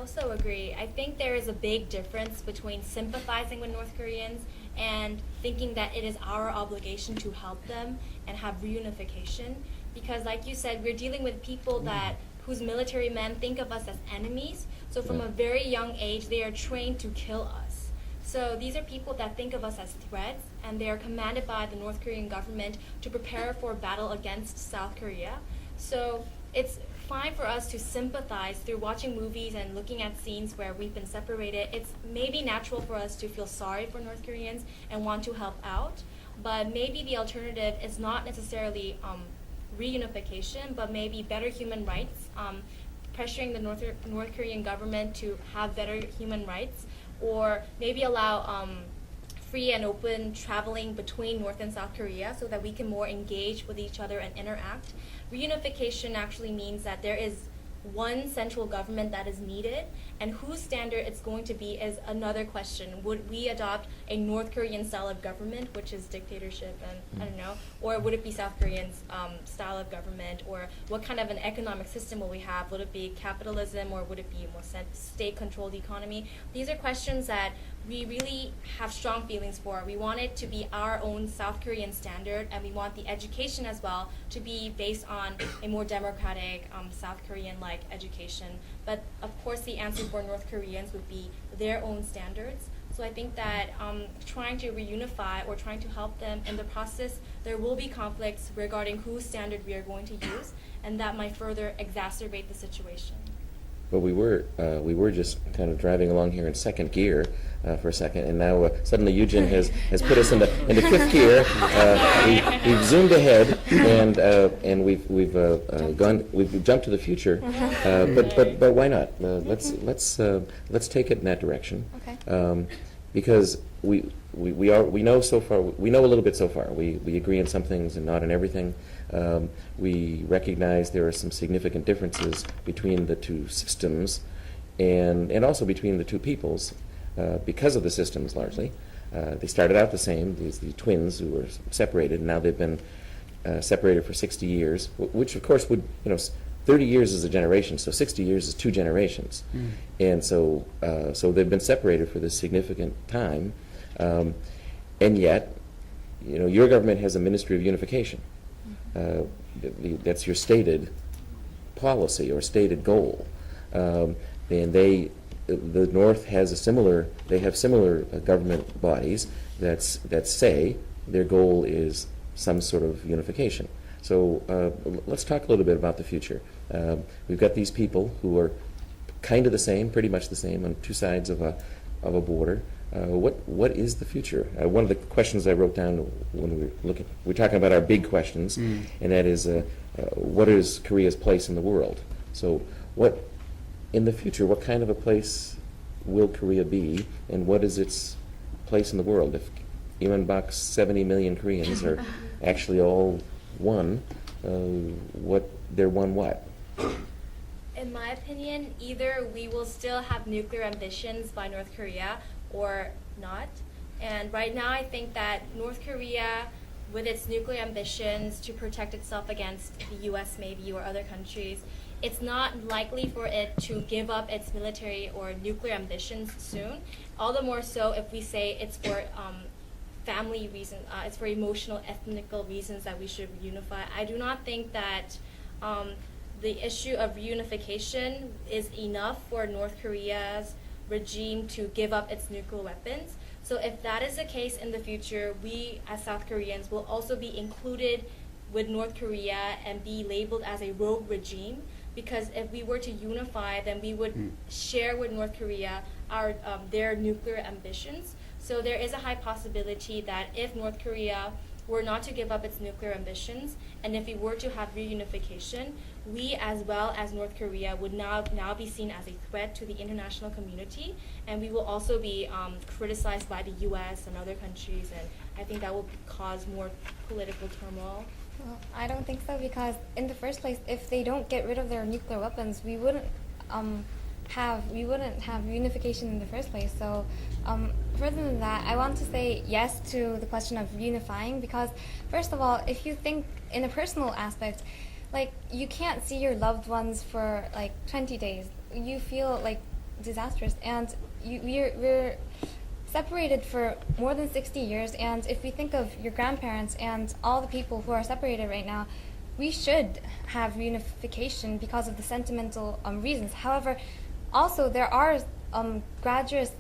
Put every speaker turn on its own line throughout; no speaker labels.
also agree. I think there is a big difference between sympathizing with North Koreans and thinking that it is our obligation to help them and have reunification. Because like you said, we're dealing with people that whose military men think of us as enemies. So from a very young age, they are trained to kill us. So these are people that think of us as threats, and they are commanded by the North Korean government to prepare for battle against South Korea. So it's fine for us to sympathize through watching movies and looking at scenes where we've been separated. It's maybe natural for us to feel sorry for North Koreans and want to help out, but maybe the alternative is not necessarily reunification, but maybe better human rights, pressuring the North Korean government to have better human rights, or maybe allow free and open traveling between North and South Korea so that we can more engage with each other and interact. Reunification actually means that there is one central government that is needed, and whose standard it's going to be is another question. Would we adopt a North Korean style of government, which is dictatorship, and I don't know, or would it be South Korean's style of government, or what kind of an economic system will we have? Would it be capitalism, or would it be a more state-controlled economy? These are questions that we really have strong feelings for. We want it to be our own South Korean standard, and we want the education as well to be based on a more democratic South Korean-like education. But of course, the answer for North Koreans would be their own standards. So I think that trying to reunify or trying to help them in the process, there will be conflicts regarding whose standard we are going to use, and that might further exacerbate the situation.
But we were just kind of driving along here in second gear for a second, and now suddenly Eugen has put us into fifth gear. We've zoomed ahead, and we've jumped to the future. But why not? Let's take it in that direction.
Okay.
Because we know so far. We know a little bit so far. We agree on some things and not on everything. We recognize there are some significant differences between the two systems, and also between the two peoples, because of the systems largely. They started out the same. The twins who were separated, and now they've been separated for 60 years, which of course would 30 years is a generation, so 60 years is 2 generations. And so they've been separated for this significant time, and yet, your government has a Ministry of Unification. That's your stated policy or stated goal. And the North has similar government bodies that say their goal is some sort of unification. So let's talk a little bit about the future. We've got these people who are kind of the same, pretty much the same, on two sides of a border. What is the future? One of the questions I wrote down when we're talking about our big questions, and that is, what is Korea's place in the world? So in the future, what kind of a place will Korea be, and what is its place in the world? If Iman Bak's 70 million Koreans are actually all one, they're one what?
In my opinion, either we will still have nuclear ambitions by North Korea or not. And right now I think that North Korea, with its nuclear ambitions to protect itself against the US maybe or other countries, it's not likely for it to give up its military or nuclear ambitions soon. All the more so if we say it's for family reasons, it's for emotional, ethnical reasons that we should reunify. I do not think that the issue of reunification is enough for North Korea's regime to give up its nuclear weapons. So if that is the case in the future, we as South Koreans will also be included with North Korea and be labeled as a rogue regime, because if we were to unify, then we would share with North Korea their nuclear ambitions. So there is a high possibility that if North Korea were not to give up its nuclear ambitions, and if we were to have reunification, we as well as North Korea would now be seen as a threat to the international community, and we will also be criticized by the US and other countries, and I think that will cause more political turmoil.
Well, I don't think so, because in the first place, if they don't get rid of their nuclear weapons, we wouldn't have reunification in the first place. So further than that, I want to say yes to the question of reunifying, because first of all, if you think in a personal aspect, like, you can't see your loved ones for like 20 days. You feel like disastrous. And we're separated for more than 60 years. And if we think of your grandparents and all the people who are separated right now, we should have reunification because of the sentimental reasons. However, also there are graduous,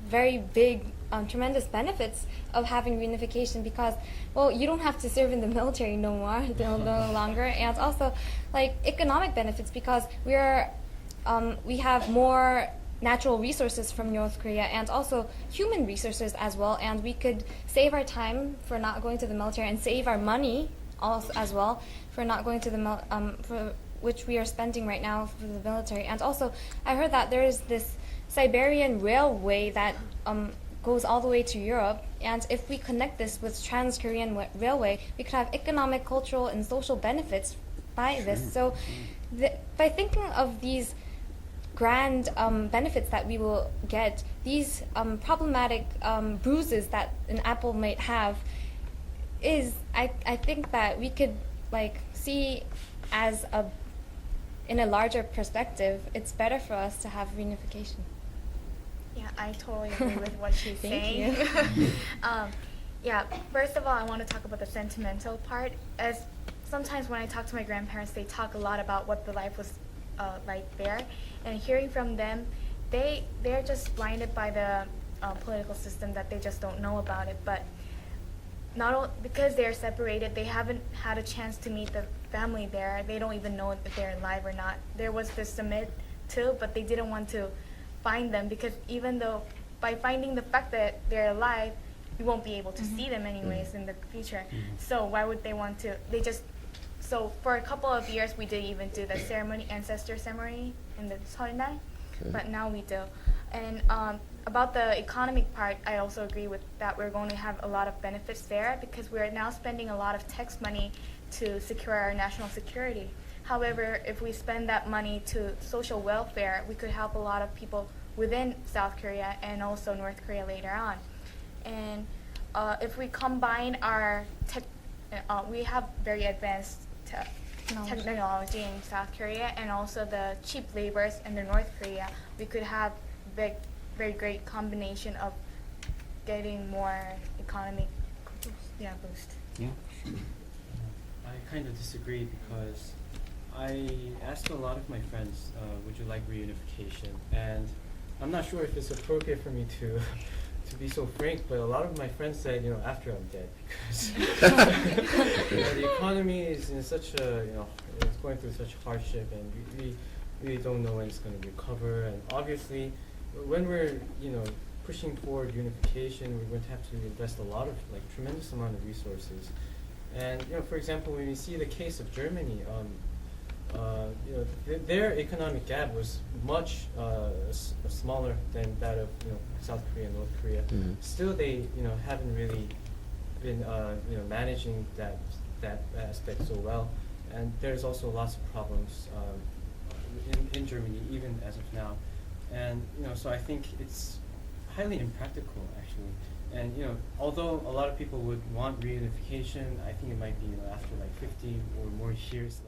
very big, tremendous benefits of having reunification because, well, you don't have to serve in the military no more, no longer, and also like economic benefits because we have more natural resources from North Korea and also human resources as well, and we could save our time for not going to the military and save our money also as well for not going to the for which we are spending right now for the military. And also, I heard that there is this Siberian railway that goes all the way to Europe, and if we connect this with Trans-Korean Railway, we could have economic, cultural, and social benefits by this. So by thinking of these grand benefits that we will get, these problematic bruises that an apple might have, I think that we could see as in a larger perspective, it's better for us to have reunification.
Yeah, I totally agree with what she's saying. Yeah, first of all, I want to talk about the sentimental part. As sometimes when I talk to my grandparents, they talk a lot about what the life was like there, and hearing from them, they're just blinded by the political system that they just don't know about it. But because they're separated, they haven't had a chance to meet the family there. They don't even know if they're alive or not. There was this submit to, but they didn't want to find them because even though by finding the fact that they're alive, you won't be able to see them anyways in the future. So why would they want to? So for a couple of years, we did even do the ancestor ceremony in the Seollnal, but now we do. And about the economic part, I also agree with that. We're going to have a lot of benefits there because we're now spending a lot of tax money to secure our national security. However, if we spend that money to social welfare, we could help a lot of people within South Korea and also North Korea later on. And if we combine our we have very advanced technology in South Korea and also the cheap labors in the North Korea, we could have very great combination of getting more economic boost.
Yeah. I kind of disagree because I asked a lot of my friends, would you like reunification? And I'm not sure if it's appropriate for me to be so frank, but a lot of my friends said, after I'm dead, because the economy is in such a, it's going through such hardship, and we really don't know when it's going to recover. And obviously, when we're, pushing forward unification, we're going to have to invest a lot of, tremendous amount of resources. And, for example, when we see the case of Germany, their economic gap was much smaller than that of South Korea and North Korea. Still, they haven't really been managing that aspect so well, and there's also lots of problems in Germany even as of now, and so I think it's highly impractical actually. And although a lot of people would want reunification, I think it might be after 50 or more years.